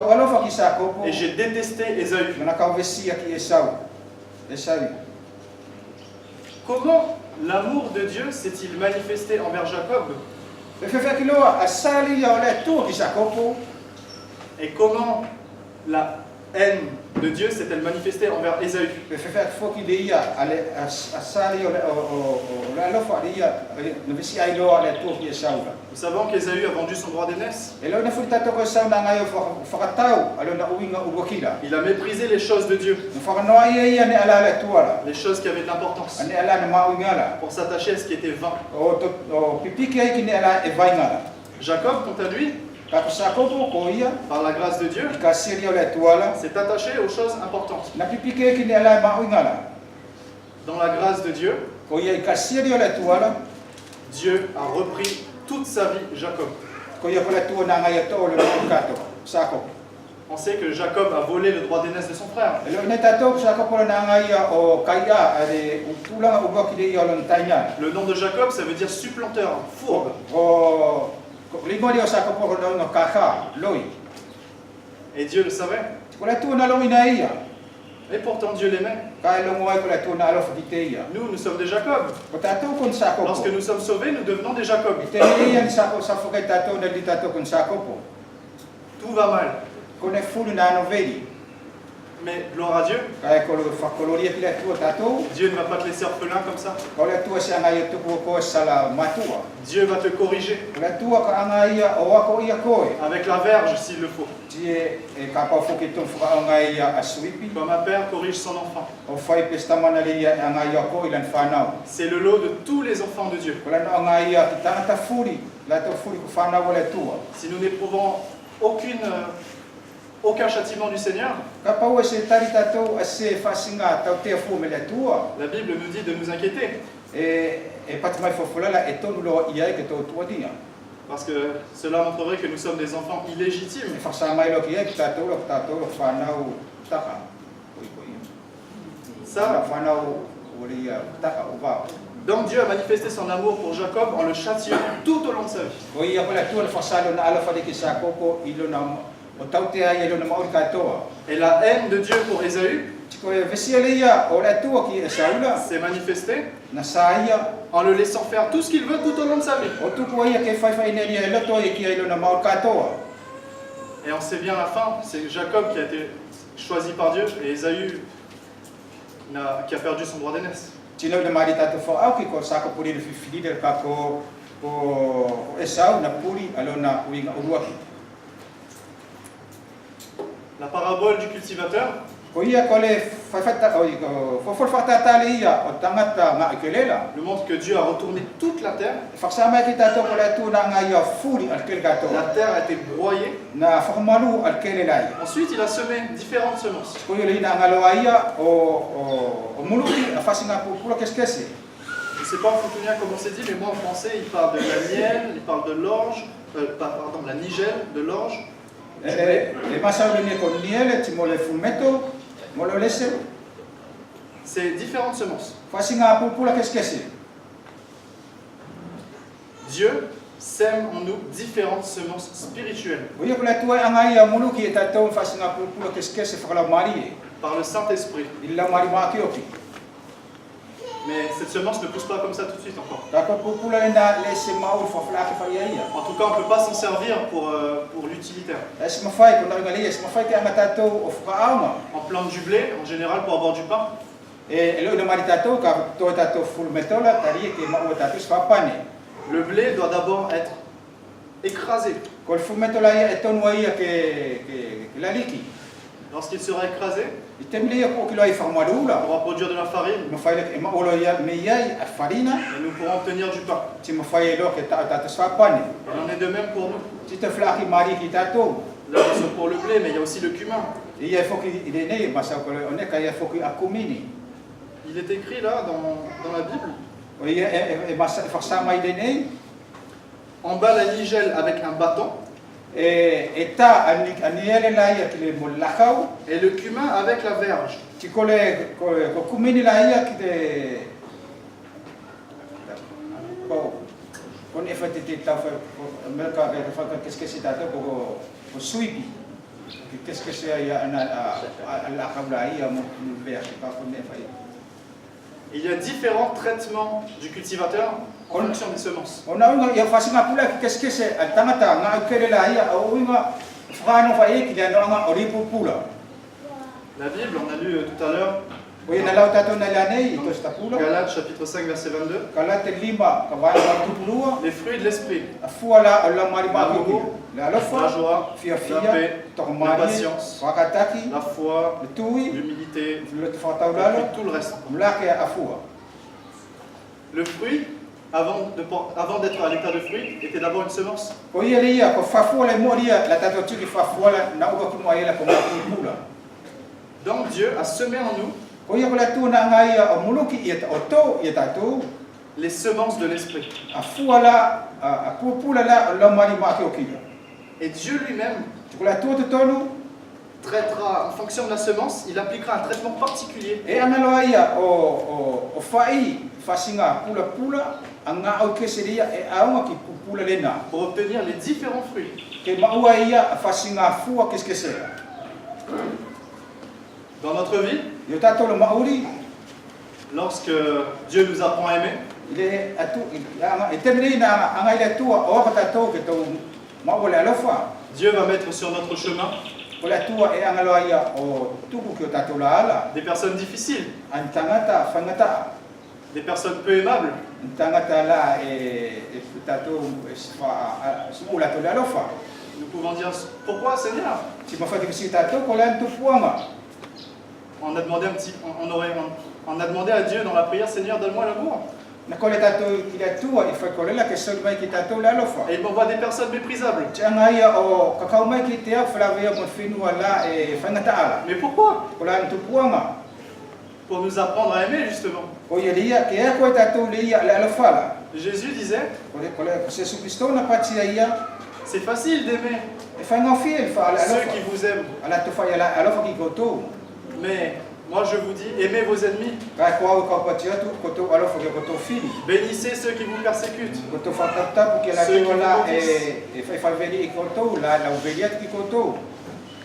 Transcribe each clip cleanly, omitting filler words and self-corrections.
Et j'ai détesté Ésaü. Comment l'amour de Dieu s'est-il manifesté envers Jacob? Et comment la haine de Dieu s'est-elle manifestée envers Ésaü? Nous savons qu'Ésaü a vendu son droit d'aînesse. Il a méprisé les choses de Dieu, les choses qui avaient de l'importance, pour s'attacher à ce qui était vain. Jacob, quant à lui, par la grâce de Dieu, s'est attaché aux choses importantes. Dans la grâce de Dieu, Dieu a repris toute sa vie Jacob. On sait que Jacob a volé le droit d'aînesse de son frère. Le nom de Jacob, ça veut dire supplanteur, fourbe. Et Dieu le savait. Et pourtant Dieu l'aimait. Nous sommes des Jacob. Lorsque nous sommes sauvés, nous devenons des Jacob. Tout va mal. Mais gloire à Dieu. Dieu ne va pas te laisser orphelin comme ça. Dieu va te corriger. Avec la verge s'il le faut. Comme un père corrige son enfant. C'est le lot de tous les enfants de Dieu. Si nous n'éprouvons aucun châtiment du Seigneur, la Bible nous dit de nous inquiéter. Parce que cela montrerait que nous sommes des enfants illégitimes. Donc Dieu a manifesté son amour pour Jacob en le châtiant tout au long de sa vie. Et la haine de Dieu pour Ésaü s'est manifestée en le laissant faire tout ce qu'il veut tout au long de sa vie. Et on sait bien la fin, c'est Jacob qui a été choisi par Dieu et Ésaü qui a perdu son droit d'aînesse. La parabole du cultivateur nous montre que Dieu a retourné toute la terre. La terre a été broyée. Ensuite, il a semé différentes semences. Je ne sais pas en Foutounien comment c'est dit, mais moi en français, il parle de la miel, il parle de l'orge, pardon, la nigelle, de l'orge. C'est différentes semences. Dieu sème en nous différentes semences spirituelles. Par le Saint-Esprit. Mais cette semence ne pousse pas comme ça tout de suite encore. En tout cas, on ne peut pas s'en servir pour l'utilitaire. On plante du blé, en général, pour avoir du pain. Le blé doit d'abord être écrasé. Lorsqu'il sera écrasé, on pourra produire de la farine. Et nous pourrons obtenir du pain. Il en est de même pour nous. Là, c'est pour le blé, mais il y a aussi le cumin. Il est écrit là dans la Bible. Emballe la nigelle avec un bâton. Et le cumin avec la verge. Qu'est-ce que c'est à la Kabraï, à mon verre, je ne sais pas combien il faut. Il y a différents traitements du cultivateur en fonction des semences. On a eu facilement pour qu'est-ce que c'est à Tamata, on a eu là, il y a un frano failli qui a un oripo pula. La Bible, on a lu tout à l'heure, Oui, on a là où on a l'année, il tosta pula. Galates chapitre 5 verset 22, Galate lima, kawai tu pulua. les fruits de l'esprit, Afuala Allah mariba L'amour, la la lofa, joie, fia la fia, paix, la tormani, patience, wakataki, la foi, le tui, l'humilité, le et tfataulalo, puis tout le reste. mlake afua. Le fruit, avant d'être à l'état de fruit, était d'abord une semence. Ko ia lia ko fafua le moria la tato tiki fafua la na uga ki moia la ko mapula. Donc Dieu a semé en nous Ko ia ko la tu na ngai o muluki ia oto ia tatu les semences de l'esprit. afua la a pupula la mariba ki okila. Et Dieu lui-même Ko la tu tonu traitera, en fonction de la semence, il appliquera un traitement particulier e analoa ia o fai fasinga pula pula anga o keseria e aunga ki pupula lena. pour obtenir les différents fruits. Ke maua ia fasinga fua qu'est-ce que c'est? Dans notre vie, Yo tato le mauri lorsque Dieu nous apprend à aimer, il est atu e temri na anga ile tua o ka tato ke to maua le alofa. Dieu va mettre sur notre chemin Ko la tua e anga loa ia o tuku ke o tato la ala. des personnes difficiles, An tangata fangata des personnes peu aimables, an tangata la e tato semua la to le alofa. nous pouvons dire pourquoi Seigneur? Si ma fa ke si tato ko la tu puanga. On a demandé on a demandé à Dieu dans la prière, Seigneur, donne-moi l'amour. Na ko le tato ki la tua e fa ko le la ke sol mai ki tato le alofa. Et il m'envoie des personnes méprisables. Anga ia o kakau mai ki te flavia mo finua la e fangata ala. Mais pourquoi? Ko la tu puanga. Pour nous apprendre à aimer, justement. O ia lia ke e ko tato le ia le alofa la. Jésus disait, Ko le Jesus Cristo na patia ia c'est facile d'aimer e fa nga fi e fa ala ceux alofa. qui vous aiment. Ala to fa ia la alofa ki koto. Mais moi je vous dis, aimez vos ennemis, Ka ko ka patia tu koto alofa ke koto fili. bénissez ceux qui vous persécutent. Koto fa tata ke la Ceux qui ke la vous e fa veli e koto la uveliat ki koto.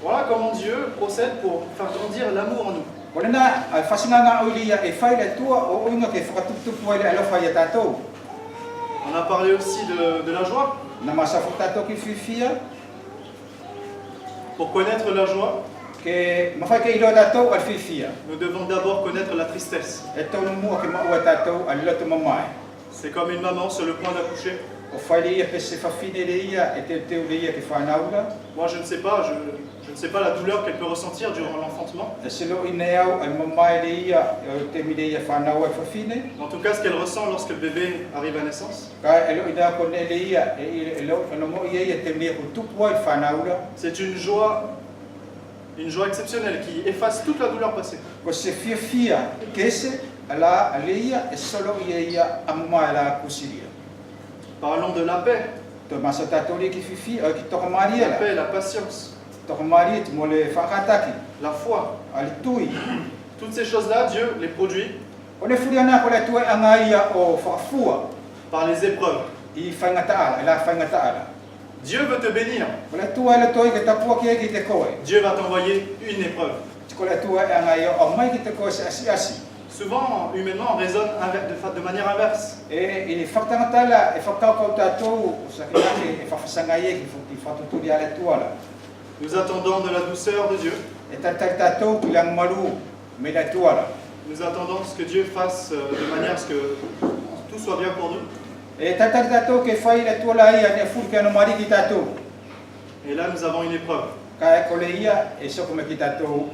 Voilà comment Dieu procède pour faire grandir l'amour en nous. Ko le na al fasinga nga o lia e fa ile tua o inga ke fa tu le alofa ia tato. On a parlé aussi de la joie. Na masa fa tato ki fifia Pour connaître la joie, ke ma fa ke ilo tato al fifia. nous devons d'abord connaître la tristesse. E tonu mua ke ma ua tato al loto mamai. C'est comme une maman sur le point d'accoucher. O fai ia pe se fa fine le ia e te ia ke fa naula. Moi je ne sais pas, je ne sais pas la douleur qu'elle peut ressentir durant l'enfantement. E se lo ine au al mamai le ia e te mi le ia fa naula fa fine. En tout cas, ce qu'elle ressent lorsque le bébé arrive à naissance, Ka e lo ina ko ne le ia e lo no mo ia te mi ko tupu ai fa naula. c'est une joie exceptionnelle qui efface toute la douleur passée. Ko se fia kese ala le ia e solo ia amma la kusiria. Parlons de la paix, To masa tato le ki fifi ki to maria la la. paix, la patience, To maria te mo le fa kataki la foi. al tui. Toutes ces choses-là, Dieu les produit O le furiana ko le tu anga ia o fa fua par les épreuves. I fangata ala la fangata ala. Dieu veut te bénir. Ko le tu ala toi ke tapua ki te koe. Dieu va t'envoyer une épreuve. Ko le tu anga ia o mai ki te koe se asi. Souvent, humainement, on raisonne de manière inverse. E whakatangata la, e whakau kau tātou, sa ki nake, e whawhasanga ie ki whatuturi ala tuala. Nous attendons de la douceur de Dieu. E tatai tātou ki lang maru me la tuala. Nous attendons ce que Dieu fasse de manière à ce que tout soit bien pour nous. E tatai tātou ke whai la tuala ia ne furi ki ano mari ki tātou. Et là, nous avons une épreuve. Ka e kole ia, e soko me ki tātou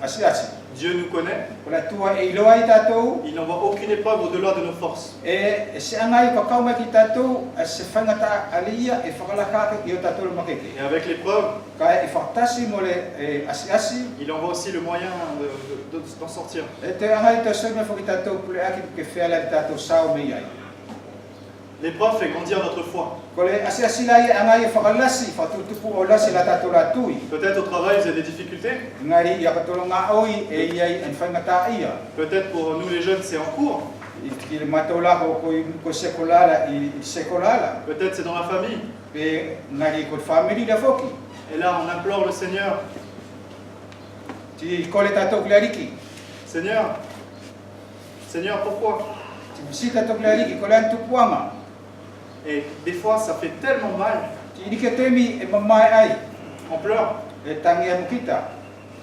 asi asi. Dieu nous connaît. Ko la tua e iloa i tātou, Il n'envoie aucune épreuve au-delà de nos forces. e se angai kakau me ki tātou, e se whangata alia e whakalakaka ki o tātou le makeke. Et avec l'épreuve, Ka e whaktasi mo le asi asi, il envoie aussi le moyen d'en sortir. e te angai te soi me whaki tātou pule aki ke whiala ki tātou sao me iai. L'épreuve fait grandir notre foi. Ko le asi asi lai e angai e whakalasi, whatutupu o lasi la tātou la tui. Peut-être au travail, vous avez des difficultés. Ngari ia katolo ngā oi e iai en whangata ia. Peut-être pour nous les jeunes, c'est en cours. I ki le mataula ko sekolala i sekolala. Peut-être c'est dans la famille. Pe ngari ko family la foki. Et là, on implore le Seigneur. Ti kole tatou klariki. Seigneur, Seigneur, pourquoi? Ti misi tatou klariki kole antu puanga. Et des fois, ça fait tellement mal. Ti dike temi e mamai ai. On pleure. E tangi anu kita.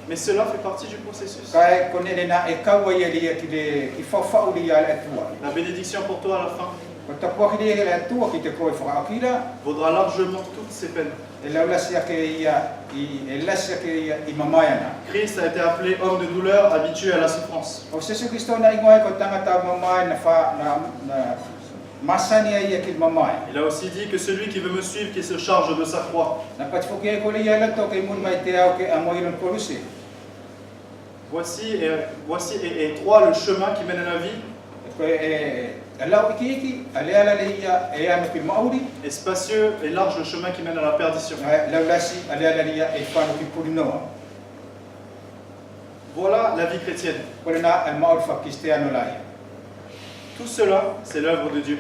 Mais cela fait partie du processus. Kai kone na e kaua ia lia ki fafau lia le atua. La bénédiction pour toi à la fin Ko tapua ki lia le atua ki te koe whakaakira. vaudra largement toutes ces peines. E laulasia ke ia e lasia ke ia I mamai ana. Christ a été appelé homme de douleur, habitué à la souffrance. O Jesu Kristo na ingoe ko tangata mamai na masani ia ki mamai. Il a aussi dit que celui qui veut me suivre, qui se charge de sa croix. Na patfoki e ko lia la to ke mun mai te au ke amoilon kolusi. Voici et trois le chemin qui mène à la vie, et spacieux et large le chemin qui mène à la perdition. Voilà la vie chrétienne. Tout cela, c'est l'œuvre de Dieu.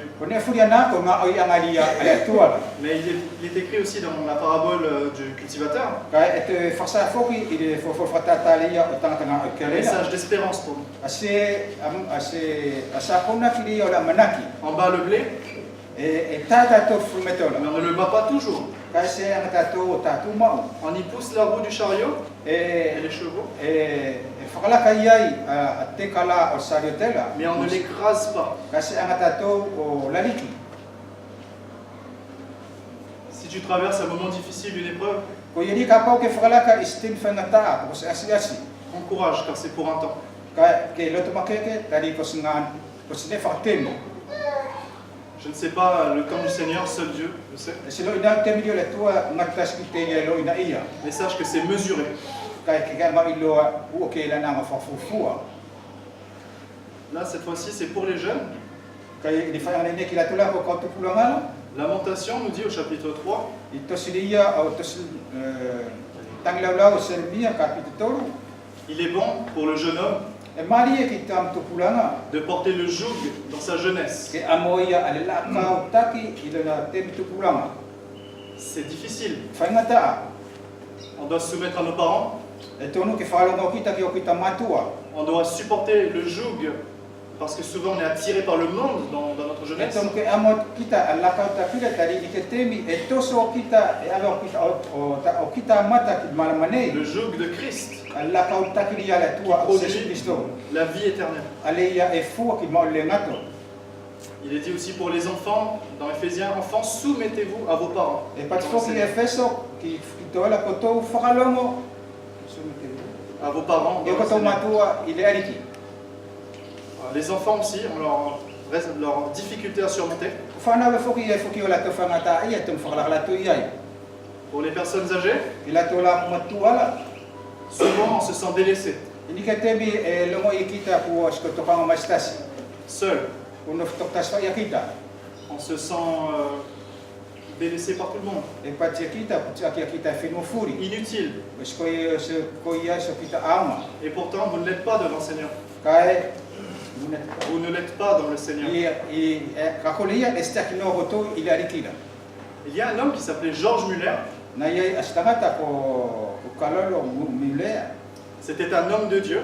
Mais il est écrit aussi dans la parabole du cultivateur, un message d'espérance pour nous. On bat le blé, mais on ne le bat pas toujours. On y pousse la roue du chariot et les chevaux, mais on ne l'écrase pas. Si tu traverses un moment difficile, une épreuve, encourage car c'est pour un temps. Je ne sais pas le temps du Seigneur, seul Dieu le sait. Mais sache que c'est mesuré. Là, cette fois-ci, c'est pour les jeunes. Lamentation nous dit au chapitre 3, il est bon pour le jeune homme de porter le joug dans sa jeunesse. C'est difficile. On doit se soumettre à nos parents. On doit supporter le joug parce que souvent on est attiré par le monde dans notre jeunesse. Le joug de Christ qui produit la vie éternelle. Il est dit aussi pour les enfants, dans Éphésiens, enfants, soumettez-vous à vos parents. À vos parents. Les enfants aussi ont leur difficulté à surmonter. Pour les personnes âgées, souvent on se sent délaissé, seul. On se sent délaissé par tout le monde, inutile. Et pourtant, vous ne l'êtes pas devant le Seigneur. Vous ne l'êtes pas dans le Seigneur. Il y a un homme qui s'appelait George Muller. C'était un homme de Dieu.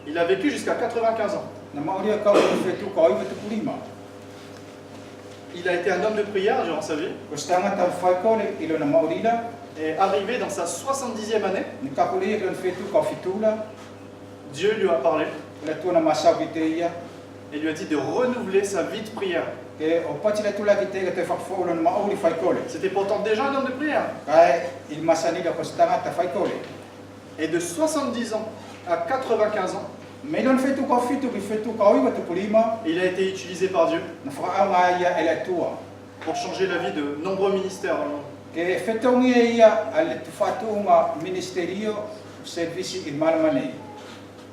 Il a vécu jusqu'à 95 ans. Il a été un homme de prière durant sa vie. Et arrivé dans sa 70e année, Dieu lui a parlé et lui a dit de renouveler sa vie de prière. C'était pourtant déjà un homme de prière. Et de 70 ans à 95 ans, il a été utilisé par Dieu pour changer la vie de nombreux ministères dans le monde.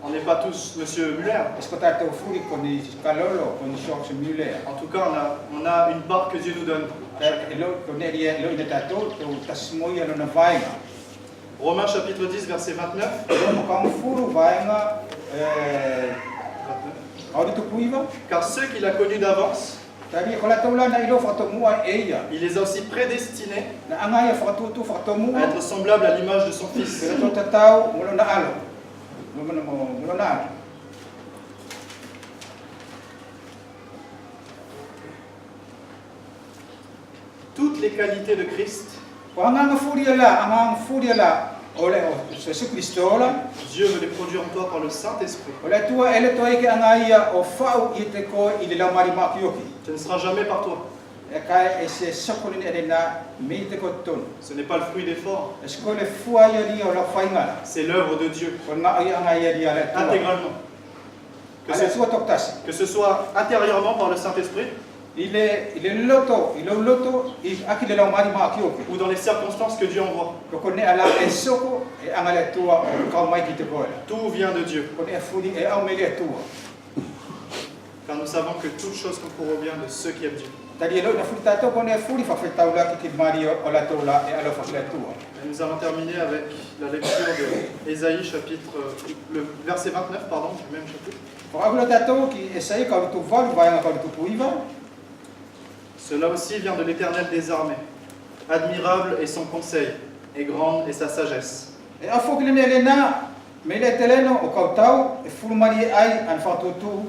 On n'est pas tous Monsieur Muller. En tout cas, on a une part que Dieu nous donne. Romains chapitre 10, verset 29. Car ceux qu'il a connus d'avance, Tadi ko la taula na ilo whakatomua e ia. Il les a aussi prédestinés Na anga ia whakatutu à whakatomua. être semblables à l'image de son Fils. Pero tō tatau mulo na alo. Mulo na alo. Toutes les qualités de Christ, Ko anga furia la ole o Jesu Kristo la. Dieu veut les produire en toi par le Saint-Esprit. Ole tua ele toi ke anga ia o fau i te ko i le lau mari makioki. Ce ne sera jamais par toi. E kai e se sokolini e na me te ko tonu. Ce n'est pas le fruit d'effort, E sko le fua ia dia o la whaingala. c'est l'œuvre de Dieu, Ko nga ia anga ia dia le tua. intégralement. Que Ale ce, tua toktasi. que ce soit intérieurement par le Saint-Esprit Il loto i aki le lau mari makioki. ou dans les circonstances que Dieu envoie. Ko kone ala e soko e anga le tua o kau mai ki te koe. Tout vient de Dieu, Kone e furi e au me le tua. car nous savons que toute chose concourt au bien de ceux qui aiment Dieu. Tadi e lo na furi tato kone e furi whawhetau la ki ki mari o la tola e alo whakile tua. Et nous allons terminer avec la lecture de Ésaïe, le verset 29, pardon, du même chapitre. Whakakula tato ki e sai ka rutu valu vai anga ka rutu puiva. Cela aussi vient de l'Éternel des armées. Admirable est son conseil, et grande est sa sagesse. E a fokile ne le na me le teleno o kautau e furu mari ai an whatutu